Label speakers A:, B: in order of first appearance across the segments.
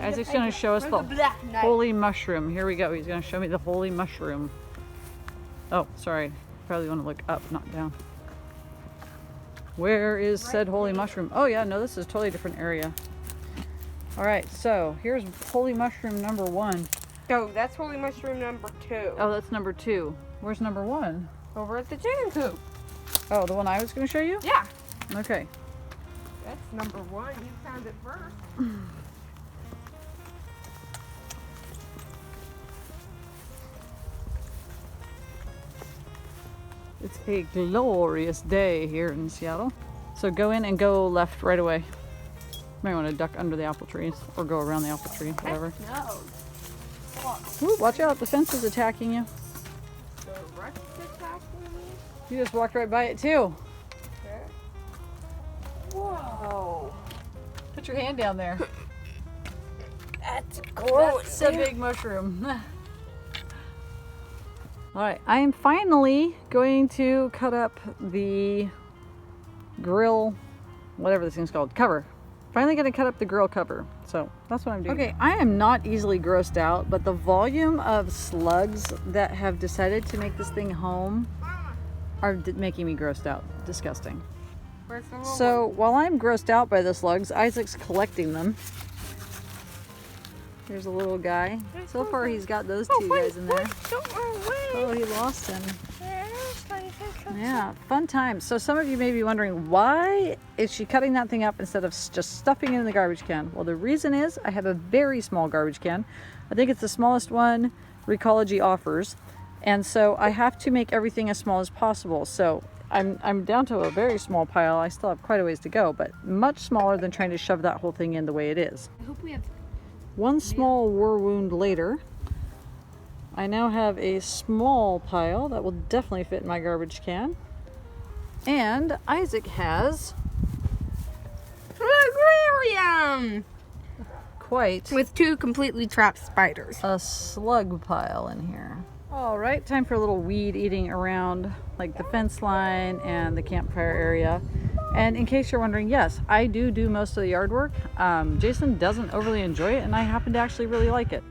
A: right, Isaac's going to show us the holy mushroom. Here we go. He's going to show me the holy mushroom. Oh, sorry. Probably want to look up, not down. Where is said holy mushroom? Oh yeah, no, this is a totally different area. All right, so here's holy mushroom number 1.
B: Oh, that's holy mushroom number 2.
A: Oh, that's number 2. Where's number 1?
B: Over at the chicken coop.
A: Oh, the one I was going to show you?
B: Yeah.
A: Okay.
B: That's number 1. You found it first.
A: It's a glorious day here in Seattle. So go in and go left right away. Might want to duck under the apple trees or go around the apple tree, whatever.
B: No.
A: Ooh, watch out, the fence is attacking you.
B: The rest attacking me?
A: You just walked right by it too.
B: Okay. Whoa.
A: Put your hand down there.
B: That's gross.
A: That's a big mushroom. All right, I am finally going to cut up the grill, whatever this thing's called, cover. Finally going to cut up the grill cover. So that's what I'm doing. Okay, I am not easily grossed out, but the volume of slugs that have decided to make this thing home are making me grossed out. Disgusting.
B: Where's the little
A: So while I'm grossed out by the slugs, Isaac's collecting them. There's a little guy. So far he's got those two guys in there. Oh, he lost him. Yeah, fun times. So some of you may be wondering, why is she cutting that thing up instead of just stuffing it in the garbage can? Well, the reason is I have a very small garbage can. I think it's the smallest one Recology offers. And so I have to make everything as small as possible. So I'm down to a very small pile. I still have quite a ways to go, but much smaller than trying to shove that whole thing in the way it is.
B: I hope we have...
A: One small war wound later, I now have a small pile that will definitely fit in my garbage can. And Isaac has
B: aquarium
A: quite
B: with 2 completely trapped spiders.
A: a slug pile in here. All right, time for a little weed eating around like the fence line and the campfire area. And in case you're wondering, yes, I do most of the yard work. Jason doesn't overly enjoy it, and I happen to actually really like it.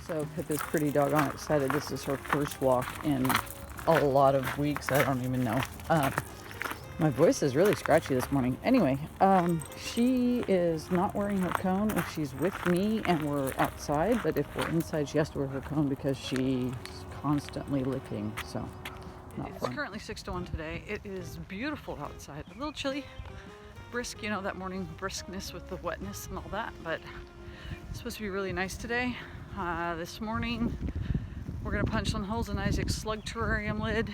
A: So Pip is pretty doggone excited. This is her first walk in a lot of weeks. I don't even know. My voice is really scratchy this morning. Anyway, she is not wearing her cone if she's with me and we're outside, but if we're inside, she has to wear her cone because she's constantly licking, so not fun. It's currently 6 to 1 today. It is beautiful outside. A little chilly, brisk, you know, that morning briskness with the wetness and all that, but it's supposed to be really nice today. This morning, we're gonna punch some holes in Isaac's slug terrarium lid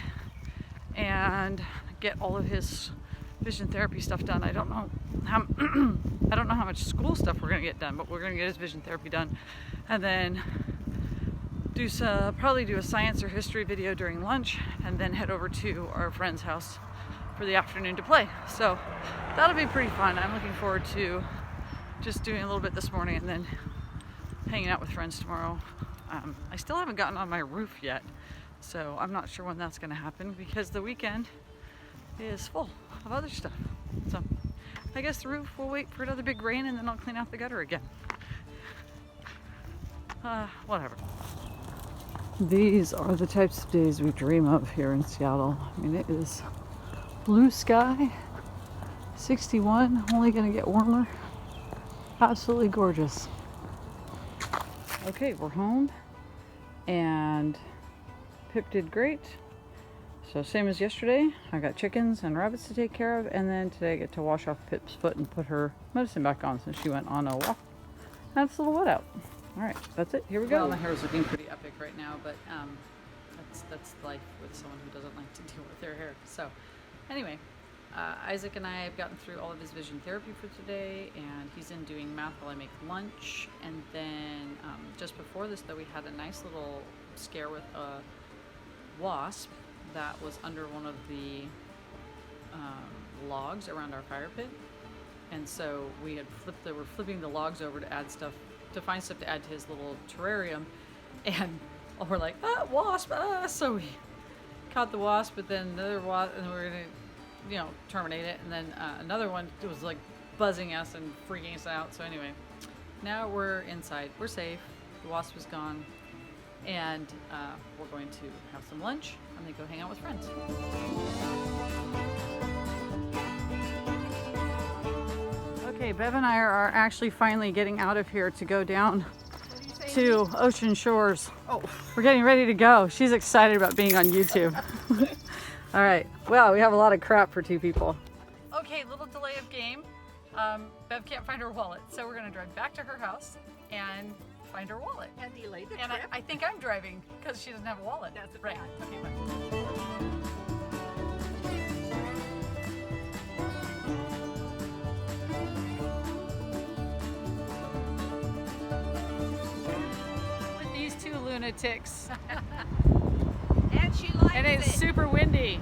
A: and get all of his vision therapy stuff done. I don't know how much school stuff we're gonna get done, but we're gonna get his vision therapy done, and then probably do a science or history video during lunch, and then head over to our friend's house for the afternoon to play. So that'll be pretty fun. I'm looking forward to just doing a little bit this morning and then hanging out with friends tomorrow. I still haven't gotten on my roof yet, so I'm not sure when that's going to happen because the weekend is full of other stuff. So I guess the roof will wait for another big rain and then I'll clean out the gutter again. Whatever. These are the types of days we dream of here in Seattle. I mean, it is blue sky, 61, only going to get warmer. Absolutely gorgeous. Okay, we're home and Pip did great. So same as yesterday, I got chickens and rabbits to take care of, and then today I get to wash off Pip's foot and put her medicine back on since she went on a walk. That's a little wet out. All right, that's it. Here we go. Well, my hair is looking pretty epic right now, but that's life with someone who doesn't like to deal with their hair. So anyway, Isaac and I have gotten through all of his vision therapy for today, and he's in doing math while I make lunch. And then just before this, though, we had a nice little scare with a wasp that was under one of the logs around our fire pit. And so we were flipping the logs over to add stuff, to find stuff to add to his little terrarium. And we're like, wasp, so we caught the wasp, but then another wasp, and we were gonna, terminate it. And then another one, it was like buzzing us and freaking us out. So anyway, now we're inside. We're safe. The wasp is gone. And we're going to have some lunch and then go hang out with friends. Okay, Bev and I are actually finally getting out of here to go down to Ocean Shores.
B: Oh.
A: We're getting ready to go. She's excited about being on YouTube. All right. Wow, we have a lot of crap for 2 people. Okay, little delay of game. Bev can't find her wallet, so we're gonna drive back to her house and find her wallet.
B: And delay the
A: And
B: trip.
A: I think I'm driving because she doesn't have a wallet.
B: That's
A: right.
B: bad.
A: Okay, bye. With these 2 lunatics.
B: And she likes
A: And it's super windy.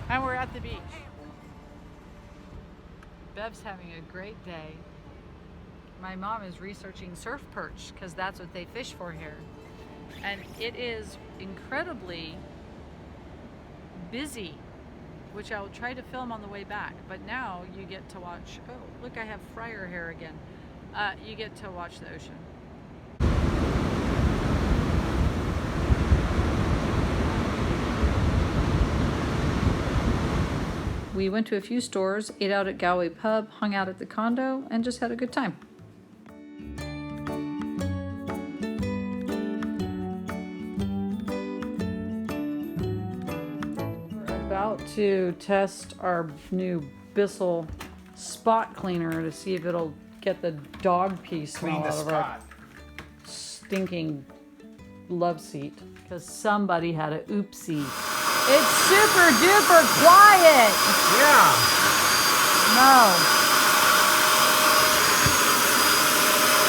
A: And we're at the beach. Bev's having a great day. My mom is researching surf perch because that's what they fish for here. And it is incredibly busy, which I'll try to film on the way back. But now you get to watch, oh, look, I have fryer hair again. You get to watch the ocean. We went to a few stores, ate out at Galway Pub, hung out at the condo, and just had a good time. We're about to test our new Bissell spot cleaner to see if it'll get the dog pee smell
C: Clean the
A: out of our
C: spot.
A: stinking love seat. Because somebody had a oopsie. It's super duper quiet.
C: Yeah.
A: No.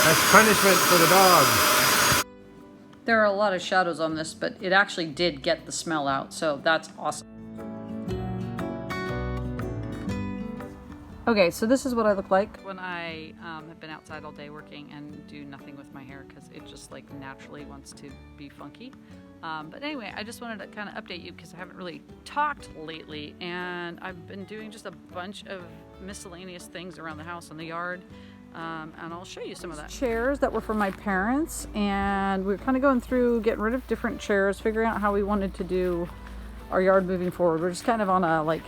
C: That's punishment for the dog.
A: There are a lot of shadows on this, but it actually did get the smell out, so that's awesome. Okay, so this is what I look like when I have been outside all day working and do nothing with my hair because it just like naturally wants to be funky. But anyway, I just wanted to kind of update you because I haven't really talked lately, and I've been doing just a bunch of miscellaneous things around the house and the yard, and I'll show you some of that. Chairs that were from my parents, and we were kind of going through getting rid of different chairs, figuring out how we wanted to do our yard moving forward. We're just kind of on a like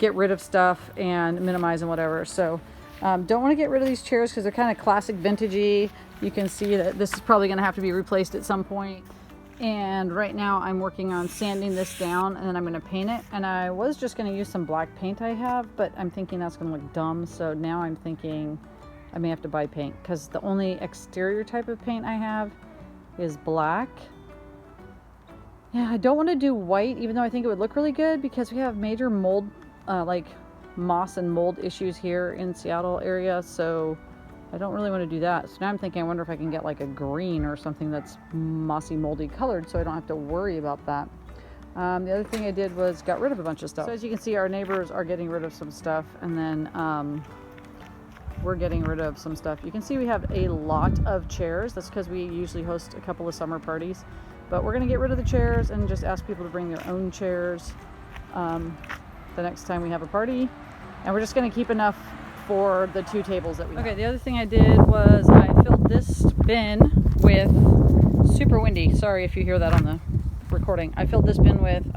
A: get rid of stuff and minimize and whatever. So don't want to get rid of these chairs because they're kind of classic vintagey. You can see that this is probably going to have to be replaced at some point. And right now I'm working on sanding this down and then I'm going to paint it. And I was just going to use some black paint I have, but I'm thinking that's going to look dumb. So now I'm thinking I may have to buy paint because the only exterior type of paint I have is black. Yeah, I don't want to do white, even though I think it would look really good because we have major mold, like moss and mold issues here in Seattle area. So I don't really want to do that. So now I'm thinking, I wonder if I can get like a green or something that's mossy, moldy colored so I don't have to worry about that. The other thing I did was got rid of a bunch of stuff. So as you can see, our neighbors are getting rid of some stuff, and then we're getting rid of some stuff. You can see we have a lot of chairs. That's because we usually host a couple of summer parties. But we're going to get rid of the chairs and just ask people to bring their own chairs the next time we have a party. And we're just going to keep enough for the 2 tables that we have. Okay, the other thing I did was I filled this bin with super windy. Sorry if you hear that on the recording. I filled this bin with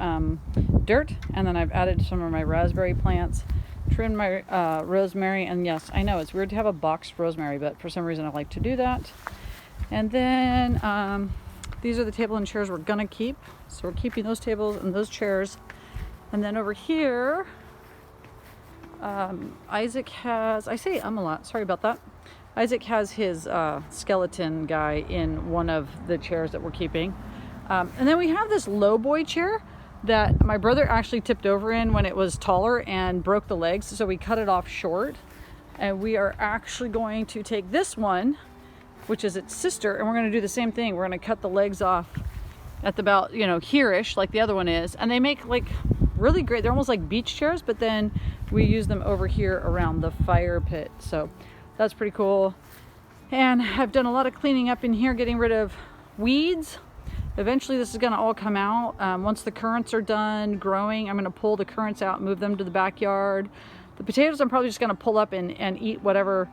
A: dirt, and then I've added some of my raspberry plants, trimmed my rosemary, and yes, I know it's weird to have a boxed rosemary, but for some reason I like to do that. And then these are the table and chairs we're gonna keep. So we're keeping those tables and those chairs. And then over here, Isaac has, I say a lot, sorry about that. Isaac has his skeleton guy in one of the chairs that we're keeping. And then we have this low boy chair that my brother actually tipped over in when it was taller and broke the legs. So we cut it off short. And we are actually going to take this one, which is its sister, and we're going to do the same thing. We're going to cut the legs off at about, here-ish, like the other one is. And they make like really great, they're almost like beach chairs, but then we use them over here around the fire pit. So that's pretty cool. And I've done a lot of cleaning up in here, getting rid of weeds. Eventually this is going to all come out. Once the currants are done growing, I'm going to pull the currants out, move them to the backyard. The potatoes I'm probably just going to pull up and eat whatever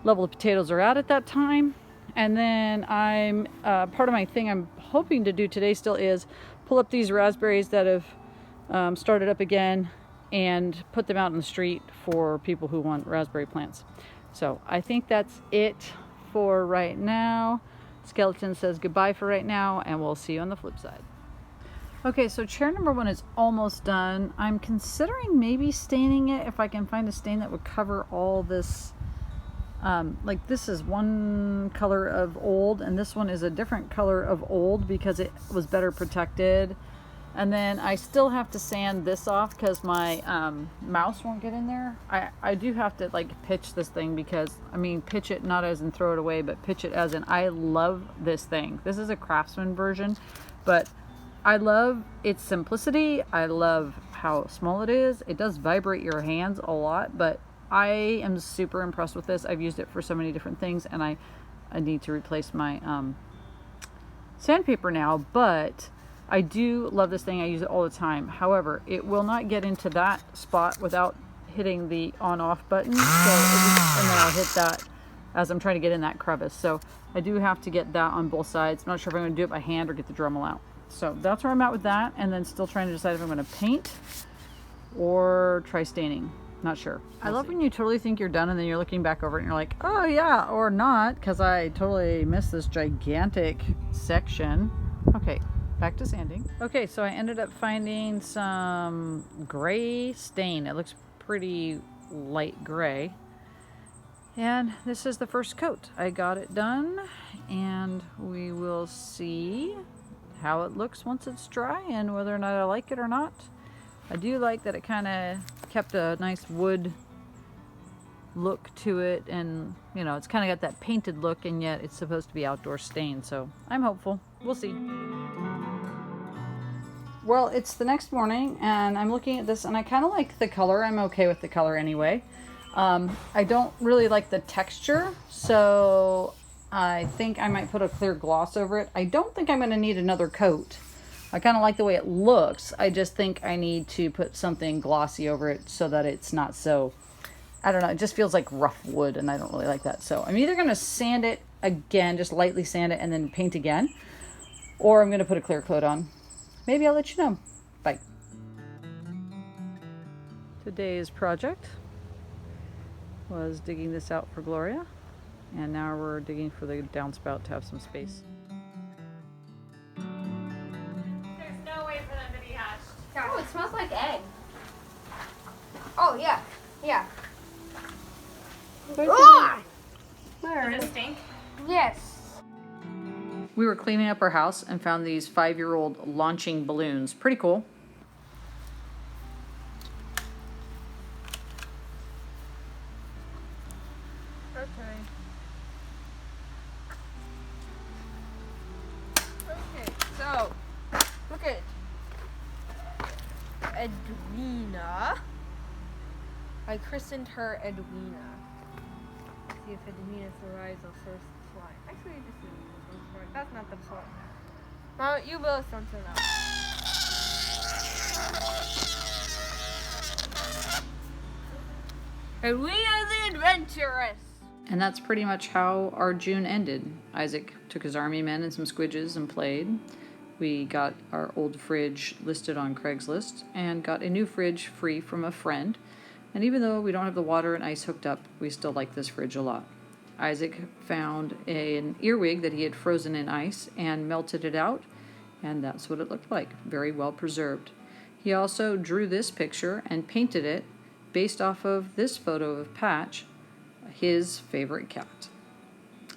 A: level of potatoes are at that time. And then I'm part of my thing I'm hoping to do today still is pull up these raspberries that have started up again and put them out in the street for people who want raspberry plants. So I think that's it for right now. Skeleton says goodbye for right now, and we'll see you on the flip side. Okay, so chair number 1 is almost done. I'm considering maybe staining it if I can find a stain that would cover all this. Like this is one color of old, and this one is a different color of old because it was better protected. And then I still have to sand this off because my mouse won't get in there. I do have to like pitch this thing because, I mean, pitch it not as in throw it away, but pitch it as in I love this thing. This is a Craftsman version, but I love its simplicity. I love how small it is. It does vibrate your hands a lot, but I am super impressed with this. I've used it for so many different things, and I need to replace my sandpaper now, but I do love this thing. I use it all the time. However, it will not get into that spot without hitting the on-off button. So and then I'll hit that as I'm trying to get in that crevice. So I do have to get that on both sides. I'm not sure if I'm going to do it by hand or get the Dremel out. So that's where I'm at with that. And then still trying to decide if I'm going to paint or try staining. Not sure. I love when you totally think you're done and then you're looking back over it and you're like, oh yeah, or not, because I totally missed this gigantic section. Okay. Back to sanding. Okay, so I ended up finding some gray stain. It looks pretty light gray. And this is the first coat. I got it done, and we will see how it looks once it's dry and whether or not I like it or not. I do like that it kind of kept a nice wood look to it, and you know, it's kind of got that painted look, and yet it's supposed to be outdoor stain, so I'm hopeful. We'll see. Well, it's the next morning and I'm looking at this and I kind of like the color. I'm okay with the color anyway. I don't really like the texture, so I think I might put a clear gloss over it. I don't think I'm going to need another coat. I kind of like the way it looks. I just think I need to put something glossy over it so that it's not so, I don't know, it just feels like rough wood and I don't really like that. So I'm either going to sand it again, just lightly sand it and then paint again, or I'm going to put a clear coat on. Maybe I'll let you know. Bye. Today's project was digging this out for Gloria, and now we're digging for the downspout to have some space.
D: There's no way for them to be hatched.
E: Oh, it smells like egg. Oh, yeah. Yeah.
D: Does it stink?
E: Yes.
A: We were cleaning up our house and found these 5-year-old launching balloons. Pretty cool.
B: Okay. Okay, so look at Edwina. I christened her Edwina. Let's see if Edwina survives the first fly. Actually, this is the first fly. That's not the point. Now you build something else. Edwina the Adventurous.
A: And that's pretty much how our June ended. Isaac took his army men and some squidges and played. We got our old fridge listed on Craigslist and got a new fridge free from a friend. And even though we don't have the water and ice hooked up, we still like this fridge a lot. Isaac found an earwig that he had frozen in ice and melted it out, and that's what it looked like. Very well preserved. He also drew this picture and painted it based off of this photo of Patch, his favorite cat.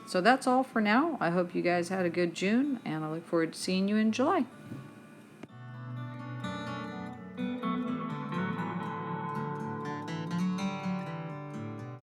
A: So that's all for now. I hope you guys had a good June, and I look forward to seeing you in July.